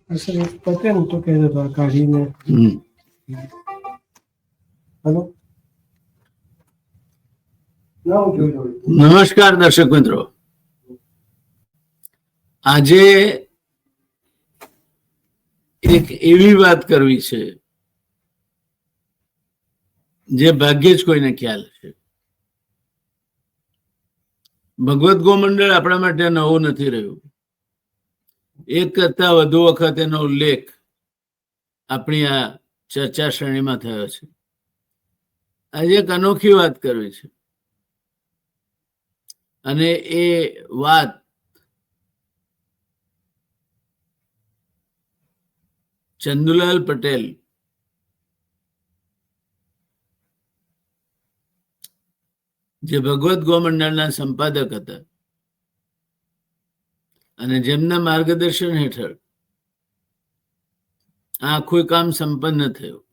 અસર પતે ને તો કહેતો હતો આ કાઢીને. હલો, નમસ્કાર દર્શક મિત્રો. આજે એક એવી વાત કરવી છે જે ભાગ્યે જ કોઈને ખ્યાલ છે. ભગવત ગોમંડળ આપણા માટે નવું નથી રહ્યું. એક કરતા વધુ વખત એનો ઉલ્લેખ આપણી આ ચર્ચા શ્રેણીમાં થયો છે. આજે એક અનોખી વાત કરવી છે અને એ વાત ચંદુલાલ પટેલ જે ભગવત ગોમંડળના સંપાદક હતા અને જેમના માર્ગદર્શન હેઠળ આ આખું કામ સંપન્ન થયું,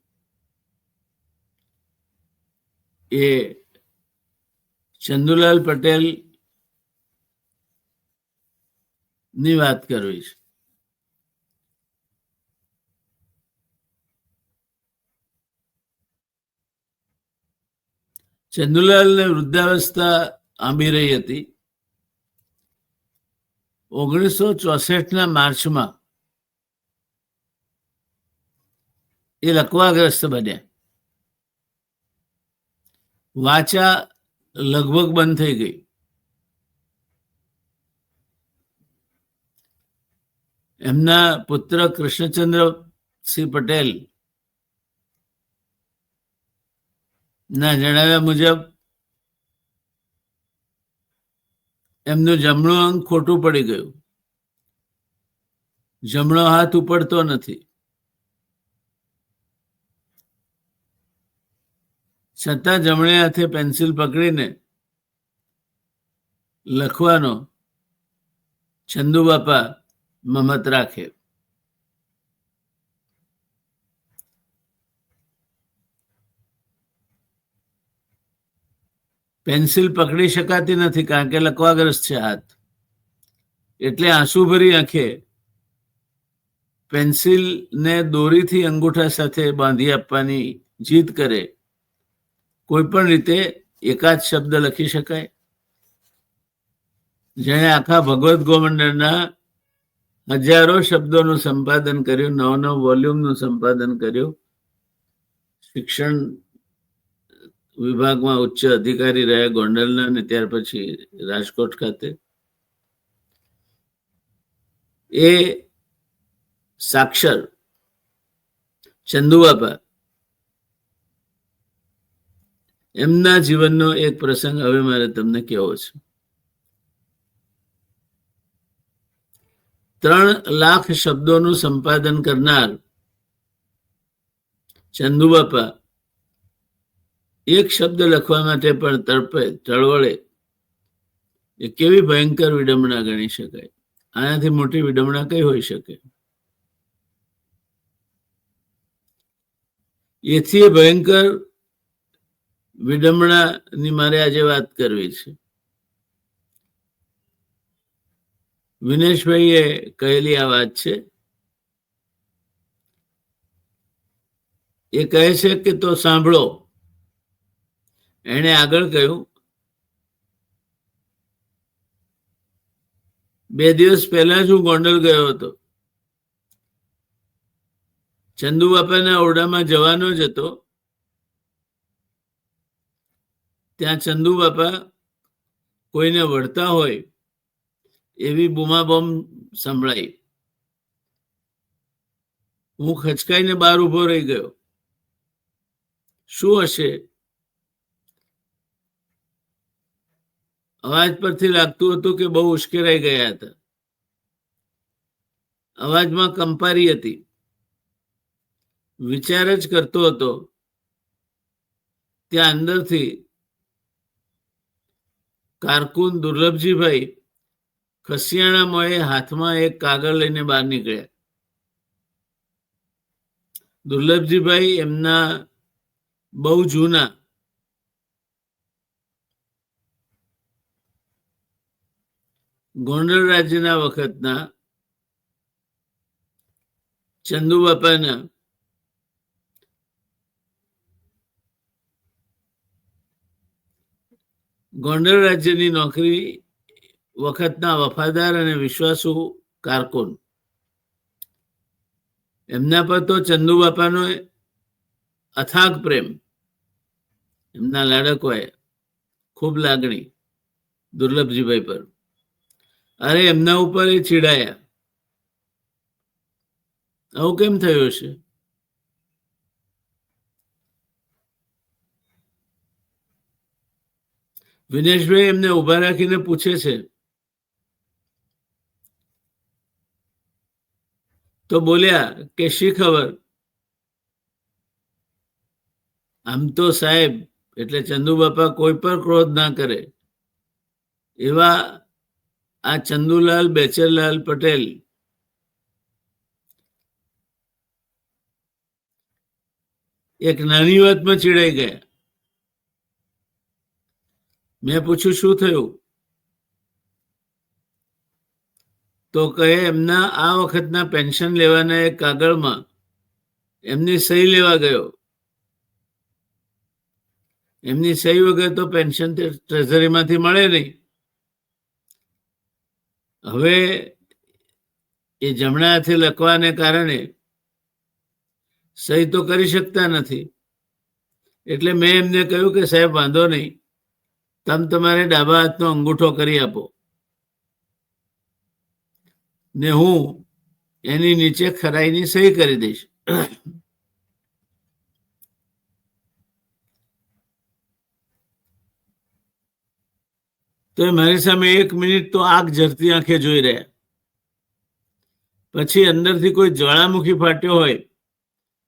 એ ચંદુલાલ પટેલ ની વાત કરવી છે. ચંદુલાલને વૃદ્ધાવસ્થા આંબી રહી હતી. 1964ના માર્ચમાં એ લકવાગ્રસ્ત બન્યા. વાચા લગભગ બંધ થઈ ગઈ. એમના પુત્ર કૃષ્ણચંદ્રસિંહ પટેલ ના જણાવ્યા મુજબ એમનું જમણું અંગ ખોટું પડી ગયું. જમણો હાથ ઉપડતો નથી. છતાં જમણે હાથે પેન્સિલ પકડીને લખવાનો ચંદુબાપા મમત રાખે. પેન્સિલ પકડી શકાતી નથી કારણ કે લકવાગ્રસ્ત છે હાથ. એટલે આંસુ ભરી આંખે પેન્સિલને દોરીથી અંગૂઠા સાથે બાંધી આપવાની જીદ કરે. કોઈ પણ રીતે એકાદ શબ્દ લખી શકાય. જેણે આખા ભગવત ગોમંડળના હજારો શબ્દોનું સંપાદન કર્યું, 9 વોલ્યુમનું સંપાદન કર્યું. શિક્ષણ વિભાગમાં ઉચ્ચ અધિકારી રહ્યા ગોંડલના અને ત્યાર પછી રાજકોટ ખાતે. એ સાક્ષર ચંદુબાપા એમના જીવનનો એક પ્રસંગ હવે મારે તમને કહેવો છે. 3 લાખ શબ્દોનું સંપાદન કરનાર ચંદુબાપા એક શબ્દ લખવા માટે પણ તડપે ચળવળે. એ કેવી ભયંકર વિડંબના ગણી શકાય. આનાથી મોટી વિડંબના કઈ હોઈ શકે? એથી ભયંકર વિડંબનાની મારે આજે વાત કરવી છે. વિનેશભાઈએ કહેલી આ વાત છે. એ કહે છે કે તો સાંભળો. એણે આગળ કહ્યું, 2 દિવસ પહેલા જ હું ગોંડલ ગયો હતો. ચંદુબાપાના ઓરડામાં જવાનો જ હતો. ત્યાં ચંદુબાપા કોઈને વળતા હોય એવી બૂમાબૂમ સંભળાઈ. હું ખચકાઈને બહાર ઊભો રહી ગયો. શું હશે? અવાજ પરથી લાગતું હતું કે બહુ ઉશ્કેરાઈ ગયા હતા. અવાજમાં કંપારી હતી. વિચાર જ કરતો હતો. ત્યાં અંદરથી કારકુન દુર્લભજીભાઈ ખસિયાણા મોએ હાથમાં એક કાગળ લઈને બહાર નીકળ્યા. દુર્લભજીભાઈ એમના બહુ જૂના ગોંડલ રાજ્યના વખતના ચંદુ બાપાના ગોંડલ રાજ્યની નોકરી વખતના વફાદાર અને વિશ્વાસુ કારકુન. એમના પર તો ચંદુ બાપાનો અથાગ પ્રેમ, એમના લાડકોએ ખૂબ લાગણી દુર્લભજીભાઈ પર. અરે એમના ઉપર એ ચીડાયા. આવું કેમ થયું હશે? વિનેશભાઈ એમને ઉભા રાખીને પૂછે છે, તો બોલ્યા કે શી ખબર. આમ તો સાહેબ એટલે ચંદુ બાપા કોઈ પર ક્રોધ ના કરે એવા આ ચંદુલાલ બેચરલાલ પટેલ એક નાની વાતમાં ચીડાઈ ગયા. મેં પૂછ્યું શું થયું? તો કહે એમના આ વખતના પેન્શન લેવાના એક કાગળમાં એમની સહી લેવા ગયો. એમની સહી વગર તો પેન્શન ટ્રેઝરીમાંથી મળે નહીં. હવે એ જમણા હાથે લખવાને કારણે સહી તો કરી શકતા નથી. એટલે મેં એમને કહ્યું કે સાહેબ વાંધો નહીં, તમે તમારે ડાબા હાથનો અંગૂઠો કરી આપો ને હું એની નીચે ખરાઈની સહી કરી દઈશ. તો મારી સામે 1 મિનિટ તો આગ ઝરતી આંખે જોઈ રહ્યા. પછી અંદરથી કોઈ જ્વાળામુખી ફાટ્યો હોય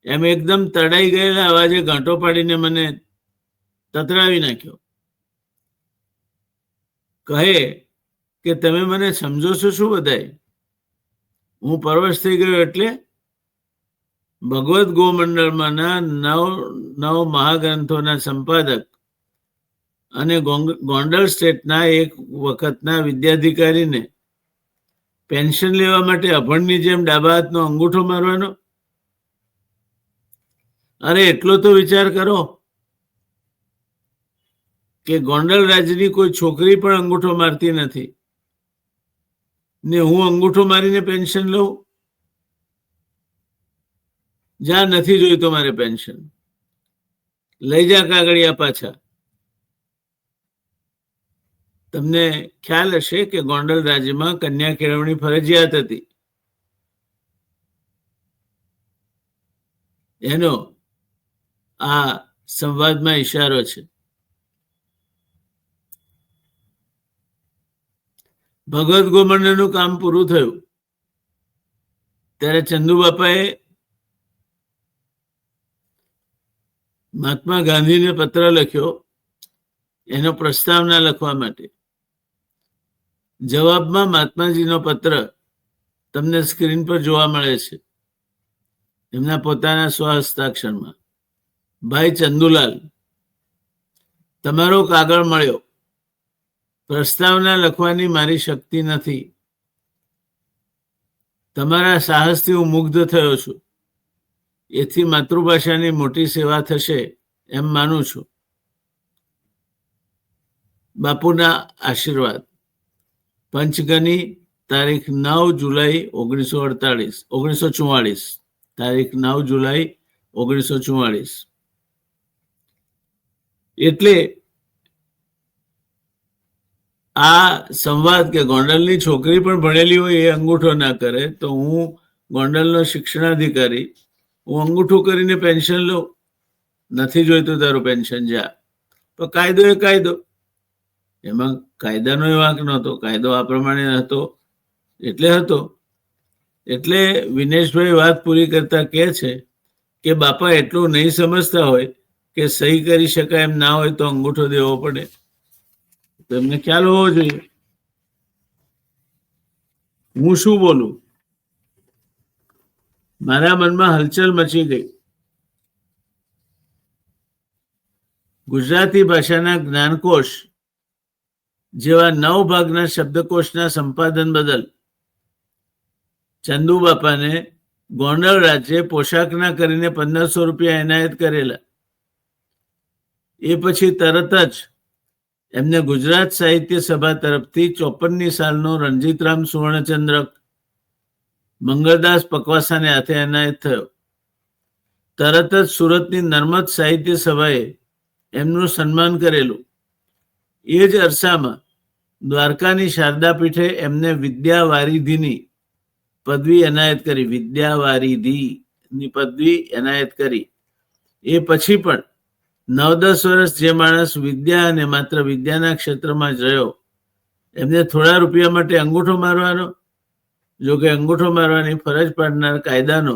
એમ એકદમ તડાઈ ગયેલા અવાજે ઘાંટો પાડીને મને તતરાવી નાખ્યો. કહે કે તમે મને સમજો છો શું બધાય? હું પરવશ થઈ ગયો. એટલે ભગવત ગોમંડળમાંના 9 મહાગ્રંથોના સંપાદક અને ગોંડલ સ્ટેટના એક વખતના વિદ્યાધિકારીને પેન્શન લેવા માટે અભણની જેમ ડાબા હાથનો અંગૂઠો મારવાનો? અરે એટલો તો વિચાર કરો કે ગોંડલ રાજ્યની કોઈ છોકરી પણ અંગૂઠો મારતી નથી ને હું અંગૂઠો મારીને પેન્શન લઉં? જ્યાં નથી જોઈતો મારે પેન્શન. લઈ જા કાગળિયા પાછા. તમને ખ્યાલ હશે કે ગોંડલ રાજ્યમાં કન્યા કેળવણી ફરજિયાત હતી. એનો આ સંવાદમાં ઈશારો છે. ભગવત ગોમંડળનું કામ પૂરું થયું ત્યારે ચંદુબાપાએ મહાત્મા ગાંધીને પત્ર લખ્યો એનો પ્રસ્તાવના લખવા માટે. જવાબમાં મહાત્માજીનો પત્ર તમને સ્ક્રીન પર જોવા મળે છે, એમના પોતાના સ્વહસ્તાક્ષરમાં. ભાઈ ચંદુલાલ, તમારો કાગળ મળ્યો. પ્રસ્તાવના લખવાની મારી શક્તિ નથી. તમારા સાહસથી હું મુગ્ધ થયો છું. એથી માતૃભાષાની મોટી સેવા થશે એમ માનું છું. બાપુના આશીર્વાદ. પંચગની, તારીખ 9 જુલાઈ 1944. તારીખ 9 જુલાઈ 1944. એટલે આ સંવાદ કે ગોંડલની છોકરી પણ ભણેલી હોય એ અંગૂઠો ના કરે તો હું ગોંડલનો શિક્ષણાધિકારી હું અંગૂઠું કરીને પેન્શન લઉં? નથી જોઈતું તારું પેન્શન, જા. તો કાયદો એ કાયદો. એમાં કાયદાનો એ વાંક નહોતો. કાયદો આ પ્રમાણે હતો એટલે હતો. એટલે વિનેશભાઈ વાત પૂરી કરતા કહે છે કે બાપા એટલું નહીં સમજતા હોય કે સહી કરી શકાય એમ ના હોય તો અંગૂઠો દેવો પડે. તો એમને ખ્યાલ હોવો જોઈએ. હું શું બોલું? મારા મનમાં હલચલ મચી ગઈ. ગુજરાતી ભાષાના જ્ઞાનકોશ જેવા 9 ભાગના શબ્દકોશના સંપાદન બદલ ચંદુબાપાને ગોંડલ રાજ્યે પોશાકના કરીને 1500 રૂપિયા એનાયત કરેલા. એ પછી તરત જ એમને ગુજરાત સાહિત્ય સભા તરફથી 54ની સાલનો રણજીતરામ સુવર્ણચંદ્રક મંગળદાસ પકવાસાને હાથે એનાયત થયો. તરત જ સુરતની નર્મદ સાહિત્ય સભાએ એમનું સન્માન કરેલું. એ જ અરસામાં દ્વારકાની શારદા પીઠે એમને વિદ્યાવારિધીની પદવી એનાયત કરી. વિદ્યાવારિધીની પદવી એનાયત કરી. એ પછી પણ 9-10 વર્ષ જે માણસ વિદ્યા અને માત્ર વિદ્યાના ક્ષેત્રમાં જ રહ્યો, એમને થોડા રૂપિયા માટે અંગૂઠો મારવાનો, જો કે અંગૂઠો મારવાની ફરજ પાડનાર કાયદાનો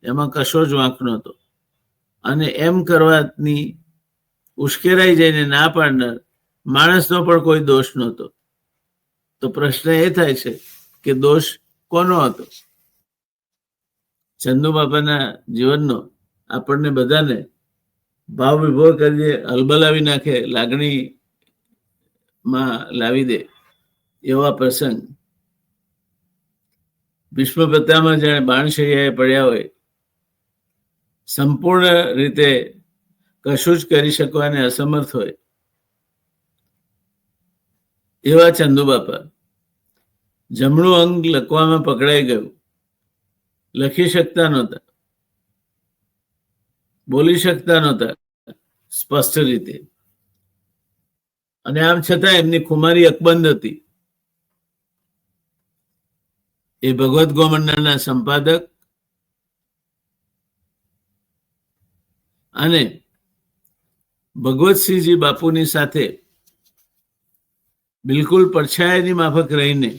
એમાં કશો જ વાંક નહોતો. અને એમ કરવાની ઉશ્કેરાઈ જઈને ના પાડનાર માણસનો પણ કોઈ દોષ નહોતો. તો પ્રશ્ન એ થાય છે કે દોષ કોનો હતો? ચંદુ બાપાના જીવનનો આપણને બધાને ભાવ વિભોર કરી હલબલાવી નાખે, લાગણીમાં લાવી દે એવા પ્રસંગ. ભીષ્મ પિતામહ જાણે બાણશૈયાએ પડ્યા હોય, સંપૂર્ણ રીતે કશું જ કરી શકવાને અસમર્થ હોય એવા ચંદુ બાપા. જમણું અંગ લખવામાં પકડાઈ ગયું, લખી શકતા નહોતા, બોલી શકતા નહોતા સ્પષ્ટ રીતે, અને આમ છતાં એમની ખુમારી અકબંધ હતી. એ ભગવત ગોમંડળના સંપાદક અને ભગવતસિંહજી બાપુની સાથે બિલકુલ પડછાયાની માફક રહીને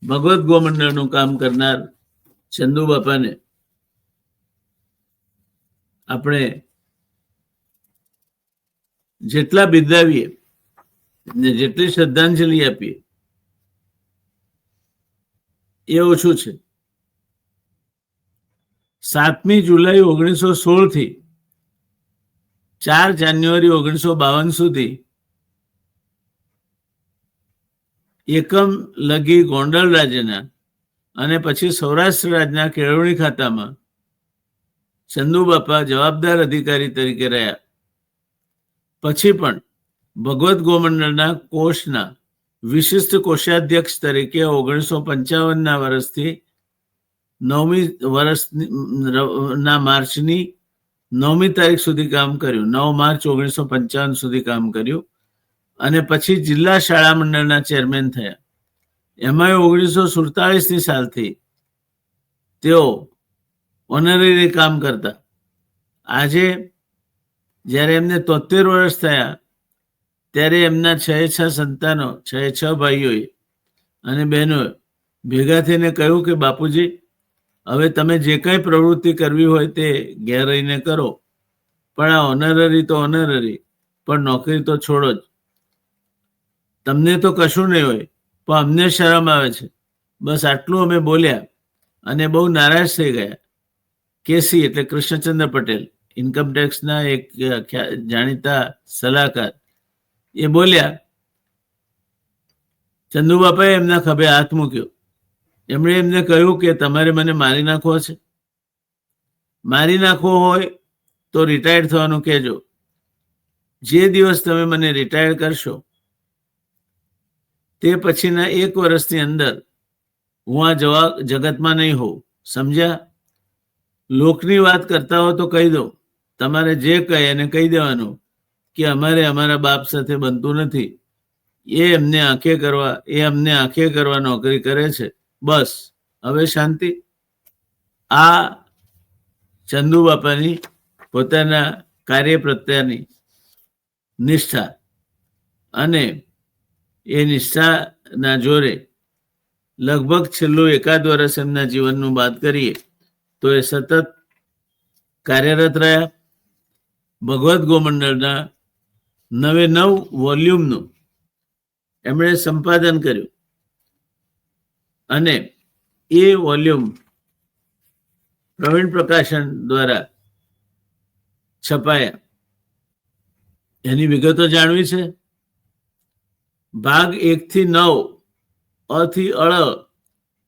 ભગવત ગોમંડળનું કામ કરનાર ચંદુ બાપાને આપણે જેટલા બિરદાવીએ ને જેટલી શ્રદ્ધાંજલિ આપીએ એ ઓછું છે. 7મી જુલાઈ 1916 થી 4 જાન્યુઆરી 1952 સુધી એકમ લગી ગોંડલ રાજ્યના અને પછી સૌરાષ્ટ્ર રાજ્યના કેળવણી ખાતામાં ચંદુ બાપા જવાબદાર અધિકારી તરીકે રહ્યા. પછી પણ ભગવત ગોમંડળના કોષના વિશિષ્ટ કોષાધ્યક્ષ તરીકે 1955ના વર્ષથી 9મી વર્ષના માર્ચની 9મી તારીખ સુધી કામ કર્યું. 9 માર્ચ 1955 સુધી કામ કર્યું. અને પછી જિલ્લા શાળા મંડળના ચેરમેન થયા. એમાં 1947ની સાલથી તેઓ ઓનરરી કામ કરતા. આજે જ્યારે એમને 73 વર્ષ થયા ત્યારે એમના 6 સંતાનો, 6 ભાઈઓએ અને બહેનોએ ભેગા થઈને કહ્યું કે બાપુજી, હવે તમે જે કંઈ પ્રવૃત્તિ કરવી હોય તે ઘેર રહીને કરો, પણ આ ઓનરરી તો ઓનરરી, પણ નોકરી તો છોડો જ. તમને તો કશું નહીં હોય, પણ અમને શરમ આવે છે. બસ આટલું અમે બોલ્યા અને બહુ નારાજ થઈ ગયા. કેસી એટલે કૃષ્ણચંદ્ર પટેલ, ઇન્કમટેક્સના એક જાણીતા સલાહકાર, એ બોલ્યા. ચંદુબાપાએ એમના ખભે હાથ મૂક્યો. એમણે એમને કહ્યું કે તમારે મને મારી નાખવો છે? મારી નાખવો હોય તો રિટાયર્ડ થવાનું કહેજો. જે દિવસ તમે મને રિટાયર્ડ કરશો તે પછીના 1 વર્ષની અંદર હું આ જગતમાં નહીં હોઉં. સમજ્યા? લોકની વાત કરતા હો તો કહી દો, તમારે જે કહે એને કહી દેવાનું કે અમારે અમારા બાપ સાથે બનતું નથી. એ અમને આંખે કરવા નોકરી કરે છે. બસ હવે શાંતિ. આ ચંદુ બાપાની પોતાના કાર્ય પ્રત્યેની નિષ્ઠા, અને એ નિષ્ઠાના જોરે લગભગ છેલ્લું 1 વર્ષ એમના જીવનનું બાદ કરીએ તો એ સતત કાર્યરત રહ્યા. ભગવત ગોમંડળના 9 વોલ્યુમનું એમણે સંપાદન કર્યું અને એ વોલ્યુમ પ્રવીણ પ્રકાશન દ્વારા છપાયા. એની વિગતો જાણવી છે. ભાગ 1 થી 9, અ થી અળ,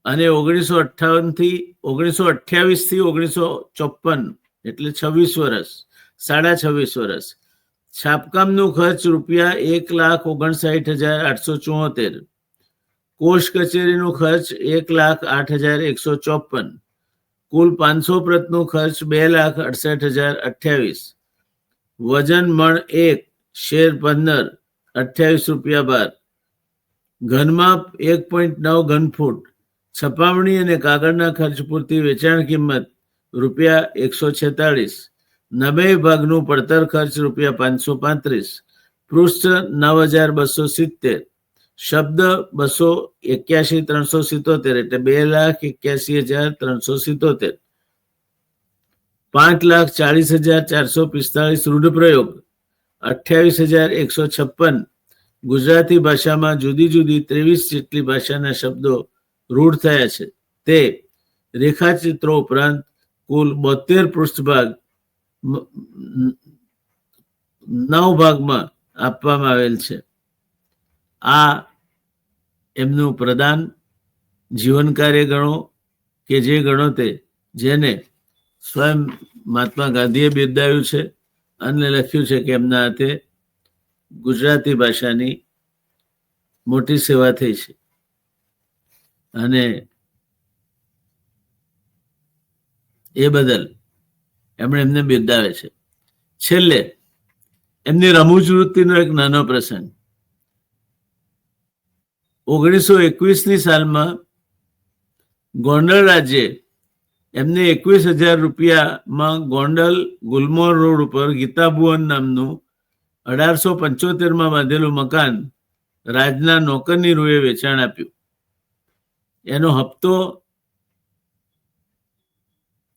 અને 1958 થી 1928 થી 1954 એટલે 26 વર્ષ, 26.5 વર્ષ. છાપકામનું ખર્ચ ₹1,59,874. કોષ કચેરીનું ખર્ચ 1,08,154. કુલ 500 પ્રતનું ખર્ચ 2,68,028. વજન મણ 1, શેર 15, ₹28 ભાર. ઘનમાપ 1.9 ઘનફૂટ. છપાવણી અને કાગળના ખર્ચ પૂરતી વેચાણ કિંમત ₹146. 90 ભાગનું પડતર ખર્ચ ₹535. પૃષ્ઠ 9,270. શબ્દ 281,377 એટલે 2,81,377. 5,40,445 રૂઢપ્રયોગ. 28,156. ગુજરાતી ભાષામાં જુદી જુદી 23 જેટલી ભાષાના શબ્દો રૂઢ થયા છે. તે રેખાચિત્રો ઉપરાંત કુલ 72 પૃષ્ઠભાગ 9 ભાગમાં આપવામાં આવેલ છે. આ એમનું પ્રદાન જીવન કાર્ય ગણો કે જે ગણો તે, જેને સ્વયં મહાત્મા ગાંધીએ બિરદાવ્યું છે અને લખ્યું છે કે એમના હાથે ગુજરાતી ભાષાની મોટી સેવા થઈ છે અને એ બદલ એમણે એમને બિરદાવે છે. છેલ્લે એમની રમૂજ વૃત્તિનો એક નાનો પ્રસંગ. 1921ની સાલમાં ગોંડલ રાજ્યે એમને ₹21,000 ગોંડલ ગુલમોહર રોડ ઉપર ગીતાભુવન નામનું 1875માં બાંધેલું મકાન રાજના નોકરની રૂએ વેચાણ આપ્યું. એનો હપ્તો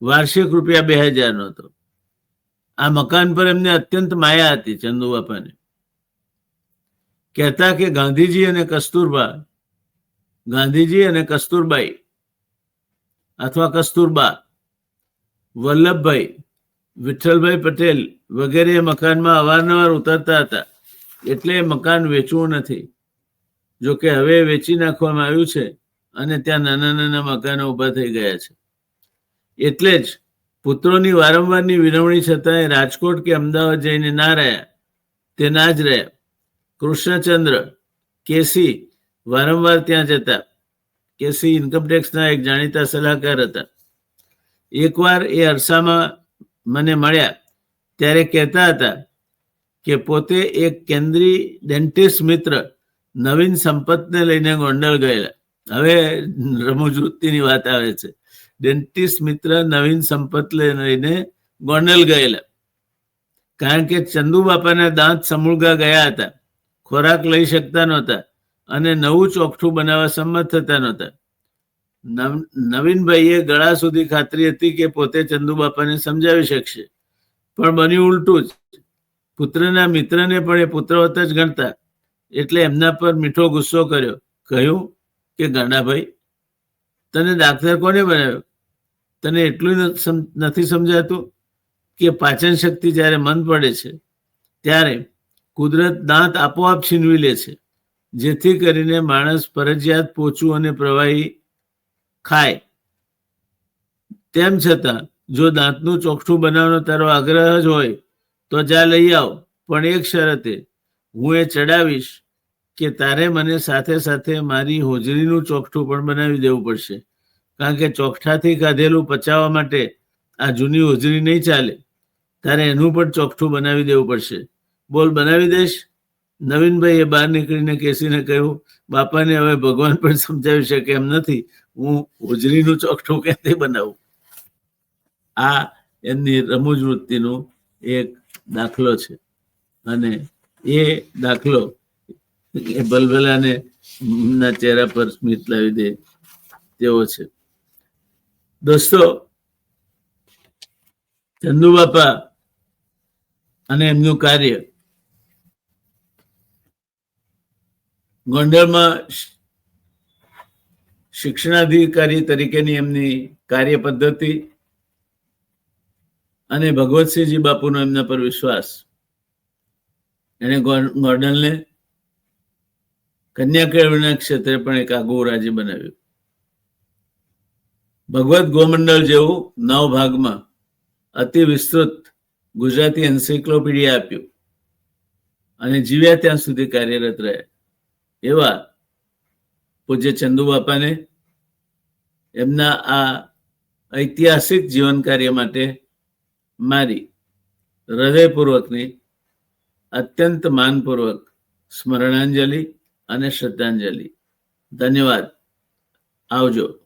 વાર્ષિક ₹2,000 હતો. આ મકાન પર એમને અત્યંત માયા હતી ચંદુબાપાને. કહેતા કે ગાંધીજી અને કસ્તુરબાઈ અથવા કસ્તુરબા, વલ્લભભાઈ, વિઠ્ઠલભાઈ પટેલ વગેરે મકાનમાં અવારનવાર ઉતરતા હતા, એટલે મકાન વેચવું નથી. જોકે હવે વેચી નાખવામાં આવ્યું છે અને ત્યાં નાના નાના મકાનો ઊભા થઈ ગયા છે. એટલે જ પુત્રોની વારંવારની વિનવણી છતાંય રાજકોટ કે અમદાવાદ જઈને ના રહ્યા, તે ના જ રહ્યા. કૃષ્ણચંદ્ર કેસી વારંવાર ત્યાં જતા. કેસી ઇન્કમટેક્સના એક જાણીતા સલાહકાર હતા. એકવાર એ અરસામાં મને મળ્યા ત્યારે કહેતા હતા કે પોતે એક કેન્દ્રીય ડેન્ટિસ્ટ મિત્ર નવીન સંપતને લઈને ગોંડલ ગયેલા. હવે રમૂજ વૃત્તિની વાત આવે છે. ડેન્ટિસ્ટ મિત્ર નવીન સંપત લઈને ગોંડલ ગયેલા, કારણ કે ચંદુબાપાના દાંત સમૂળગા ગયા હતા, ખોરાક લઈ શકતા નહોતા અને નવું ચોકઠું બનાવવા સંમત થતા નહોતા. નવીનભાઈએ ગળા સુધી ખાતરી હતી કે પોતે ચંદુબાપાને સમજાવી શકશે, પણ બન્યું ઉલટું જ. પુત્રના મિત્રને પણ એ પુત્રવત જ ગણતા, એટલે એમના પર મીઠો ગુસ્સો કર્યો. કહ્યું કે ગાંડાભાઈ, તને ડાક્ટર કોને બનાવ્યો? તને એટલું નથી સમજાતું કે પાચન શક્તિ જ્યારે મન પડે છે ત્યારે કુદરત દાંત આપોઆપ છીનવી લે છે, જેથી કરીને માણસ ફરજિયાત પોચું અને પ્રવાહી ખાય. તેમ છતાં જો દાંતનું ચોકઠું બનાવવાનો તારો આગ્રહ જ હોય તો જા લઈ આવ, પણ એક શરતે, હું એ ચડાવીશ કે તારે મને સાથે સાથે મારી હોજરીનું ચોકઠું પણ બનાવી દેવું પડશે, કારણ કે ચોકઠાથી ખાધેલું પચાવવા માટે આ જૂની હોજરી નહીં ચાલે. તારે એનું પણ ચોકઠું બનાવી દેવું પડશે. બોલ, બનાવી દઈશ? નવીનભાઈએ બહાર નીકળીને કેસીને કહ્યું, બાપાને હવે ભગવાન પણ સમજાવી શકે એમ નથી, હું હોજરીનું ચોકઠું ક્યાંથી બનાવું? આ એમની રમૂજ વૃત્તિનો એક દાખલો છે અને એ દાખલો એ ભલભલાને ના ચહેરા પર સ્મિત લાવી દે તેવો છે. દોસ્તો, ચંદુબાપા અને એમનું કાર્ય ગોંડલમાં શિક્ષણાધિકારી તરીકેની એમની કાર્ય પદ્ધતિ અને ભગવતસિંહજી બાપુનો એમના પર વિશ્વાસ, એને ગોંડલને કન્યા કેળવણીના ક્ષેત્રે પણ એક આગવું રાજ્ય બનાવ્યું. ભગવત ગોમંડળ જેવું 9 ભાગમાં અતિ વિસ્તૃત ગુજરાતી એન્સાઇક્લોપીડિયા આપ્યું અને જીવ્યા ત્યાં સુધી કાર્યરત રહ્યા એવા પૂજ્ય ચંદુ બાપાને એમના આ ઐતિહાસિક જીવન કાર્ય માટે મારી હૃદયપૂર્વકની અત્યંત માનપૂર્વક સ્મરણાંજલિ અને શ્રદ્ધાંજલિ. ધન્યવાદ. આવજો.